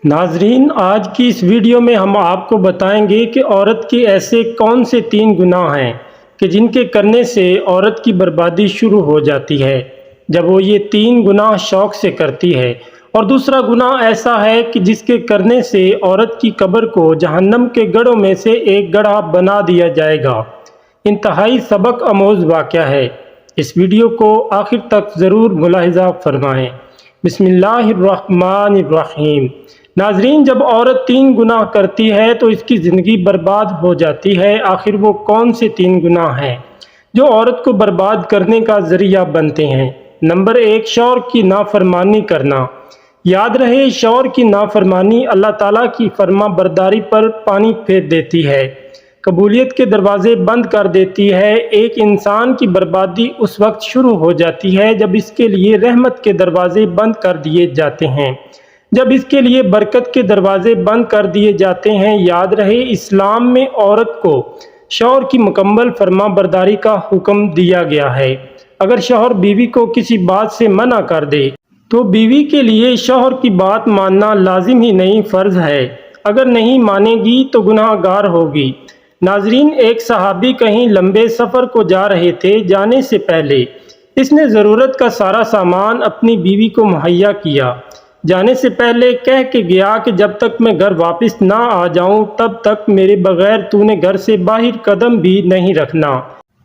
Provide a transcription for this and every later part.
ناظرین، آج کی اس ویڈیو میں ہم آپ کو بتائیں گے کہ عورت کے ایسے کون سے 3 گناہ ہیں کہ جن کے کرنے سے عورت کی بربادی شروع ہو جاتی ہے جب وہ یہ 3 گناہ شوق سے کرتی ہے، اور دوسرا گناہ ایسا ہے کہ جس کے کرنے سے عورت کی قبر کو جہنم کے گڑھوں میں سے ایک گڑھا بنا دیا جائے گا۔ انتہائی سبق آموز واقعہ ہے، اس ویڈیو کو آخر تک ضرور ملاحظہ فرمائیں۔ بسم اللہ الرحمن الرحیم۔ ناظرین، جب عورت 3 گناہ کرتی ہے تو اس کی زندگی برباد ہو جاتی ہے۔ آخر وہ کون سے 3 گناہ ہیں جو عورت کو برباد کرنے کا ذریعہ بنتے ہیں؟ نمبر 1، شوہر کی نافرمانی کرنا۔ یاد رہے، شوہر کی نافرمانی اللہ تعالیٰ کی فرما برداری پر پانی پھیر دیتی ہے، قبولیت کے دروازے بند کر دیتی ہے۔ ایک انسان کی بربادی اس وقت شروع ہو جاتی ہے جب اس کے لیے رحمت کے دروازے بند کر دیے جاتے ہیں، جب اس کے لیے برکت کے دروازے بند کر دیے جاتے ہیں۔ یاد رہے، اسلام میں عورت کو شوہر کی مکمل فرما برداری کا حکم دیا گیا ہے۔ اگر شوہر بیوی کو کسی بات سے منع کر دے تو بیوی کے لیے شوہر کی بات ماننا لازم ہی نہیں، فرض ہے۔ اگر نہیں مانے گی تو گناہ گار ہوگی۔ ناظرین، ایک صحابی کہیں لمبے سفر کو جا رہے تھے۔ جانے سے پہلے اس نے ضرورت کا سارا سامان اپنی بیوی کو مہیا کیا۔ جانے سے پہلے کہہ کے گیا کہ جب تک میں گھر واپس نہ آ جاؤں تب تک میرے بغیر تو نے گھر سے باہر قدم بھی نہیں رکھنا،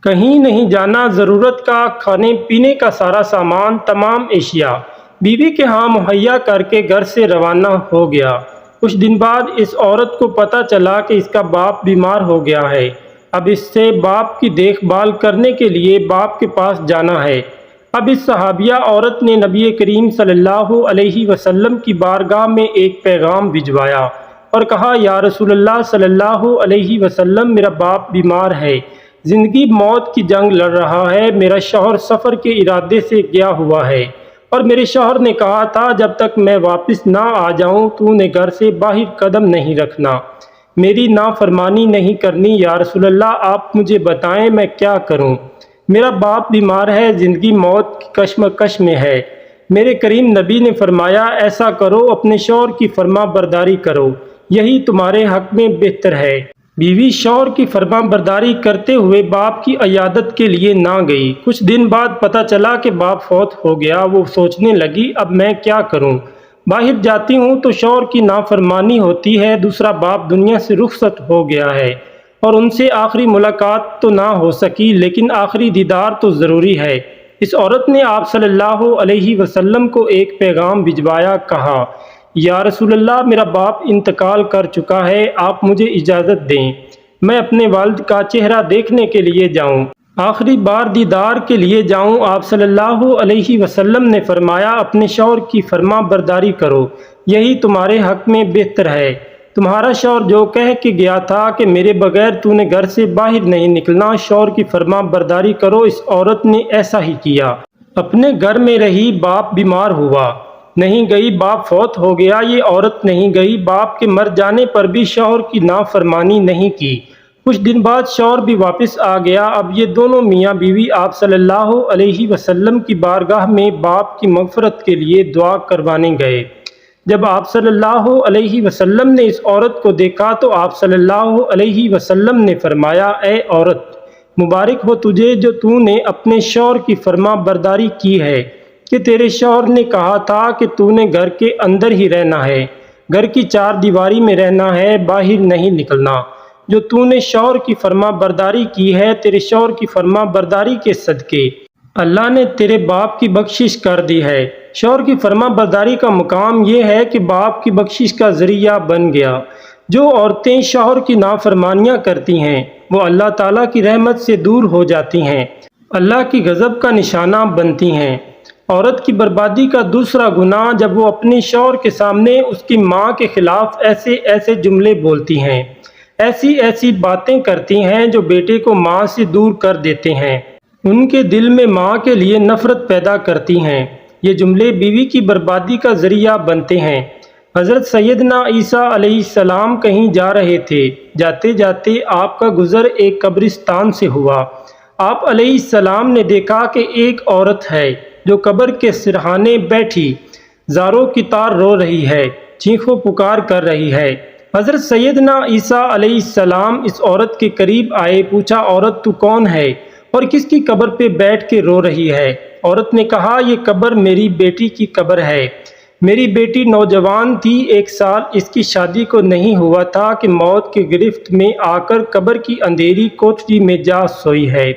کہیں نہیں جانا۔ ضرورت کا کھانے پینے کا سارا سامان، تمام اشیاء بیوی کے ہاں مہیا کر کے گھر سے روانہ ہو گیا۔ کچھ دن بعد اس عورت کو پتہ چلا کہ اس کا باپ بیمار ہو گیا ہے۔ اب اس سے باپ کی دیکھ بھال کرنے کے لیے باپ کے پاس جانا ہے۔ اب اس صحابیہ عورت نے نبی کریم صلی اللہ علیہ وسلم کی بارگاہ میں ایک پیغام بھجوایا اور کہا، یا رسول اللہ صلی اللہ علیہ وسلم، میرا باپ بیمار ہے، زندگی موت کی جنگ لڑ رہا ہے۔ میرا شوہر سفر کے ارادے سے گیا ہوا ہے اور میرے شوہر نے کہا تھا جب تک میں واپس نہ آ جاؤں تو نے گھر سے باہر قدم نہیں رکھنا، میری نافرمانی نہیں کرنی۔ یا رسول اللہ، آپ مجھے بتائیں میں کیا کروں؟ میرا باپ بیمار ہے، زندگی موت کی کشمکش میں ہے۔ میرے کریم نبی نے فرمایا، ایسا کرو، اپنے شوہر کی فرما برداری کرو، یہی تمہارے حق میں بہتر ہے۔ بیوی شوہر کی فرما برداری کرتے ہوئے باپ کی عیادت کے لیے نہ گئی۔ کچھ دن بعد پتہ چلا کہ باپ فوت ہو گیا۔ وہ سوچنے لگی، اب میں کیا کروں؟ باہر جاتی ہوں تو شوہر کی نافرمانی ہوتی ہے، دوسرا باپ دنیا سے رخصت ہو گیا ہے اور ان سے آخری ملاقات تو نہ ہو سکی، لیکن آخری دیدار تو ضروری ہے۔ اس عورت نے آپ صلی اللہ علیہ وسلم کو ایک پیغام بھجوایا، کہا، یا رسول اللہ، میرا باپ انتقال کر چکا ہے، آپ مجھے اجازت دیں میں اپنے والد کا چہرہ دیکھنے کے لیے جاؤں، آخری بار دیدار کے لیے جاؤں۔ آپ صلی اللہ علیہ وسلم نے فرمایا، اپنے شوہر کی فرما برداری کرو، یہی تمہارے حق میں بہتر ہے۔ تمہارا شوہر جو کہہ کے گیا تھا کہ میرے بغیر تو نے گھر سے باہر نہیں نکلنا، شوہر کی فرما برداری کرو۔ اس عورت نے ایسا ہی کیا، اپنے گھر میں رہی۔ باپ بیمار ہوا، نہیں گئی، باپ فوت ہو گیا، یہ عورت نہیں گئی، باپ کے مر جانے پر بھی شوہر کی نافرمانی نہیں کی۔ کچھ دن بعد شوہر بھی واپس آ گیا۔ اب یہ دونوں میاں بیوی آپ صلی اللہ علیہ وسلم کی بارگاہ میں باپ کی مغفرت کے لیے دعا کروانے گئے۔ جب آپ صلی اللہ علیہ وسلم نے اس عورت کو دیکھا تو آپ صلی اللہ علیہ وسلم نے فرمایا، اے عورت، مبارک ہو تجھے جو تو نے اپنے شوہر کی فرما برداری کی ہے کہ تیرے شوہر نے کہا تھا کہ تو نے گھر کے اندر ہی رہنا ہے، گھر کی 4 دیواری میں رہنا ہے، باہر نہیں نکلنا۔ جو تو نے شوہر کی فرما برداری کی ہے، تیرے شوہر کی فرما برداری کے صدقے اللہ نے تیرے باپ کی بخشش کر دی ہے۔ شوہر کی فرما برداری کا مقام یہ ہے کہ باپ کی بخشش کا ذریعہ بن گیا۔ جو عورتیں شوہر کی نافرمانیاں کرتی ہیں وہ اللہ تعالیٰ کی رحمت سے دور ہو جاتی ہیں، اللہ کی غضب کا نشانہ بنتی ہیں۔ عورت کی بربادی کا دوسرا گناہ، جب وہ اپنے شوہر کے سامنے اس کی ماں کے خلاف ایسے ایسے جملے بولتی ہیں، ایسی ایسی باتیں کرتی ہیں جو بیٹے کو ماں سے دور کر دیتے ہیں، ان کے دل میں ماں کے لیے نفرت پیدا کرتی ہیں۔ یہ جملے بیوی کی بربادی کا ذریعہ بنتے ہیں۔ حضرت سیدنا عیسیٰ علیہ السلام کہیں جا رہے تھے، جاتے جاتے آپ کا گزر ایک قبرستان سے ہوا۔ آپ علیہ السلام نے دیکھا کہ ایک عورت ہے جو قبر کے سرہانے بیٹھی زاروں کی طرح رو رہی ہے۔ چیخو پکار کر رہی ہے۔ حضرت سیدنا عیسیٰ علیہ السلام اس عورت کے قریب آئے، پوچھا عورت تو کون ہے اور کس کی قبر پہ بیٹھ کے رو رہی ہے؟ عورت نے کہا یہ قبر میری بیٹی کی قبر ہے، میری بیٹی نوجوان تھی، 1 سال اس کی شادی کو نہیں ہوا تھا کہ موت کے گرفت میں آ کر قبر کی اندھیری کوٹری میں جا سوئی ہے۔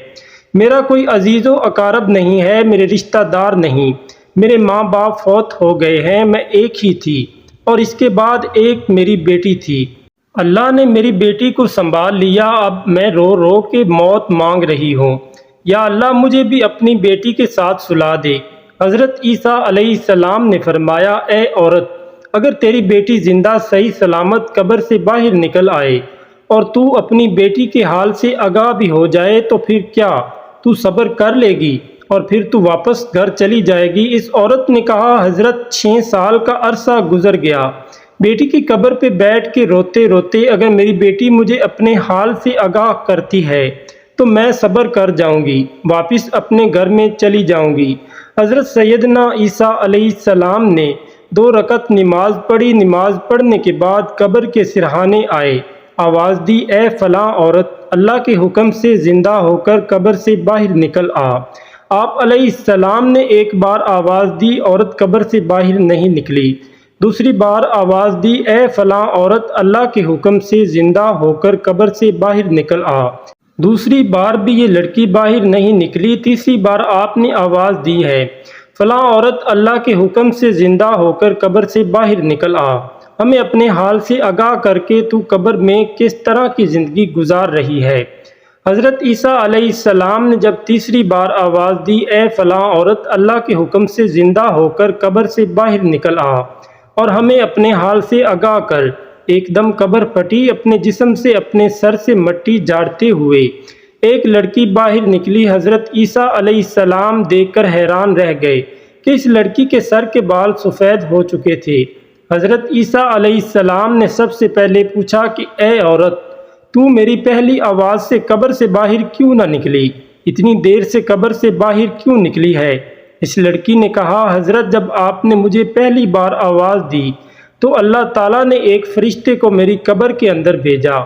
میرا کوئی عزیز و اقارب نہیں ہے، میرے رشتہ دار نہیں، میرے ماں باپ فوت ہو گئے ہیں، میں ایک ہی تھی اور اس کے بعد ایک میری بیٹی تھی۔ اللہ نے میری بیٹی کو سنبھال لیا، اب میں رو رو کے موت مانگ رہی ہوں، یا اللہ مجھے بھی اپنی بیٹی کے ساتھ سلا دے۔ حضرت عیسیٰ علیہ السلام نے فرمایا اے عورت، اگر تیری بیٹی زندہ صحیح سلامت قبر سے باہر نکل آئے اور تو اپنی بیٹی کے حال سے آگاہ بھی ہو جائے تو پھر کیا تو صبر کر لے گی اور پھر تو واپس گھر چلی جائے گی؟ اس عورت نے کہا حضرت 6 سال کا عرصہ گزر گیا بیٹی کی قبر پہ بیٹھ کے روتے روتے، اگر میری بیٹی مجھے اپنے حال سے آگاہ کرتی ہے تو میں صبر کر جاؤں گی، واپس اپنے گھر میں چلی جاؤں گی۔ حضرت سیدنا عیسیٰ علیہ السلام نے 2 رکعت نماز پڑھی، نماز پڑھنے کے بعد قبر کے سرہانے آئے، آواز دی اے فلاں عورت، اللہ کے حکم سے زندہ ہو کر قبر سے باہر نکل آ۔ آپ علیہ السلام نے ایک بار آواز دی، عورت قبر سے باہر نہیں نکلی۔ دوسری بار آواز دی اے فلاں عورت، اللہ کے حکم سے زندہ ہو کر قبر سے باہر نکل آ۔ دوسری بار بھی یہ لڑکی باہر نہیں نکلی۔ تیسری بار آپ نے آواز دی ہے فلاں عورت، اللہ کے حکم سے زندہ ہو کر قبر سے باہر نکل آ، ہمیں اپنے حال سے آگاہ کر کے تو قبر میں کس طرح کی زندگی گزار رہی ہے؟ حضرت عیسیٰ علیہ السلام نے جب تیسری بار آواز دی اے فلاں عورت، اللہ کے حکم سے زندہ ہو کر قبر سے باہر نکل آ اور ہمیں اپنے حال سے آگاہ کر، ایک دم قبر پھٹی، اپنے جسم سے اپنے سر سے مٹی جھاڑتے ہوئے ایک لڑکی باہر نکلی۔ حضرت عیسیٰ علیہ السلام دیکھ کر حیران رہ گئے کہ اس لڑکی کے سر کے بال سفید ہو چکے تھے۔ حضرت عیسیٰ علیہ السلام نے سب سے پہلے پوچھا کہ اے عورت، تو میری پہلی آواز سے قبر سے باہر کیوں نہ نکلی؟ اتنی دیر سے قبر سے باہر کیوں نکلی ہے؟ اس لڑکی نے کہا حضرت، جب آپ نے مجھے پہلی بار آواز دی تو اللہ تعالیٰ نے ایک فرشتے کو میری قبر کے اندر بھیجا۔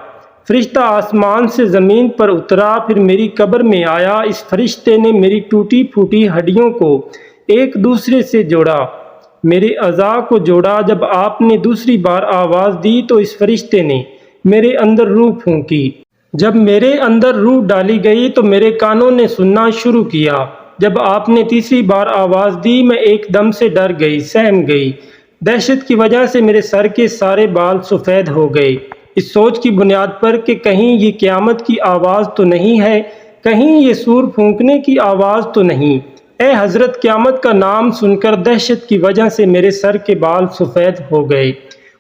فرشتہ آسمان سے زمین پر اترا، پھر میری قبر میں آیا۔ اس فرشتے نے میری ٹوٹی پھوٹی ہڈیوں کو ایک دوسرے سے جوڑا، میرے اعضاء کو جوڑا۔ جب آپ نے دوسری بار آواز دی تو اس فرشتے نے میرے اندر روح پھونکی۔ جب میرے اندر روح ڈالی گئی تو میرے کانوں نے سننا شروع کیا۔ جب آپ نے تیسری بار آواز دی میں ایک دم سے ڈر گئی، سہم گئی۔ دہشت کی وجہ سے میرے سر کے سارے بال سفید ہو گئے، اس سوچ کی بنیاد پر کہ کہیں یہ قیامت کی آواز تو نہیں ہے، کہیں یہ سور پھونکنے کی آواز تو نہیں۔ اے حضرت، قیامت کا نام سن کر دہشت کی وجہ سے میرے سر کے بال سفید ہو گئے۔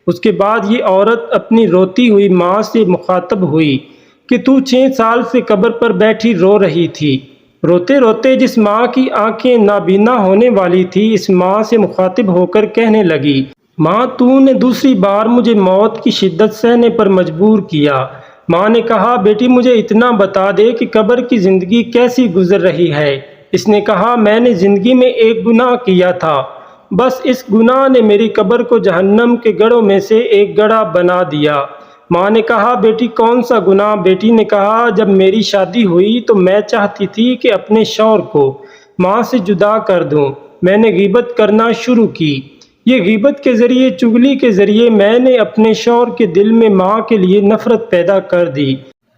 اس کے بعد یہ عورت اپنی روتی ہوئی ماں سے مخاطب ہوئی کہ تو 6 سال سے قبر پر بیٹھی رو رہی تھی۔ روتے روتے جس ماں کی آنکھیں نابینا ہونے والی تھی، اس ماں سے مخاطب ہو کر کہنے لگی ماں، تو نے دوسری بار مجھے موت کی شدت سہنے پر مجبور کیا۔ ماں نے کہا بیٹی مجھے اتنا بتا دے کہ قبر کی زندگی کیسی گزر رہی ہے۔ اس نے کہا میں نے زندگی میں ایک گناہ کیا تھا، بس اس گناہ نے میری قبر کو جہنم کے گڑھوں میں سے ایک گڑھا بنا دیا۔ ماں نے کہا بیٹی کون سا گناہ؟ بیٹی نے کہا جب میری شادی ہوئی تو میں چاہتی تھی کہ اپنے شوہر کو ماں سے جدا کر دوں، میں نے غیبت کرنا شروع کی۔ یہ غیبت کے ذریعے، چغلی کے ذریعے میں نے اپنے شوہر کے دل میں ماں کے لیے نفرت پیدا کر دی۔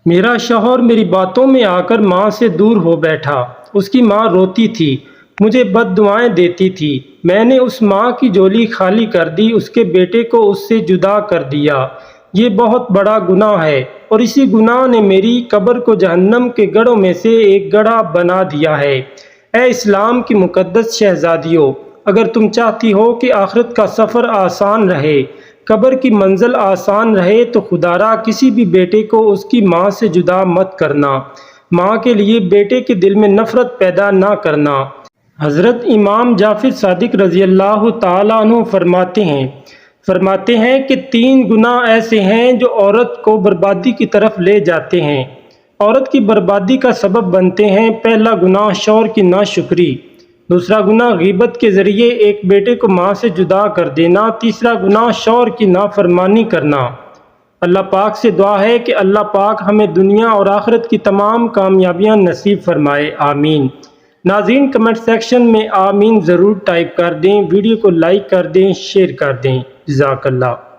میرا شوہر میری باتوں میں آ کر ماں سے دور ہو بیٹھا۔ اس کی ماں روتی تھی، مجھے بد دعائیں دیتی تھی۔ میں نے اس ماں کی جھولی خالی کر دی، اس کے بیٹے کو اس سے جدا کر دیا۔ یہ بہت بڑا گناہ ہے اور اسی گناہ نے میری قبر کو جہنم کے گڑھوں میں سے ایک گڑھا بنا دیا ہے۔ اے اسلام کی مقدس شہزادیوں، اگر تم چاہتی ہو کہ آخرت کا سفر آسان رہے، قبر کی منزل آسان رہے، تو خدا را کسی بھی بیٹے کو اس کی ماں سے جدا مت کرنا، ماں کے لیے بیٹے کے دل میں نفرت پیدا نہ کرنا۔ حضرت امام جعفر صادق رضی اللہ تعالیٰ عنہ فرماتے ہیں کہ 3 گناہ ایسے ہیں جو عورت کو بربادی کی طرف لے جاتے ہیں، عورت کی بربادی کا سبب بنتے ہیں۔ پہلا گناہ شوہر کی ناشکری، دوسرا گناہ غیبت کے ذریعے ایک بیٹے کو ماں سے جدا کر دینا۔ تیسرا گناہ شوہر کی نافرمانی کرنا۔ اللہ پاک سے دعا ہے کہ اللہ پاک ہمیں دنیا اور آخرت کی تمام کامیابیاں نصیب فرمائے، آمین۔ ناظرین کمنٹ سیکشن میں آمین ضرور ٹائپ کر دیں، ویڈیو کو لائک کر دیں، شیئر کر دیں، جزاک اللہ۔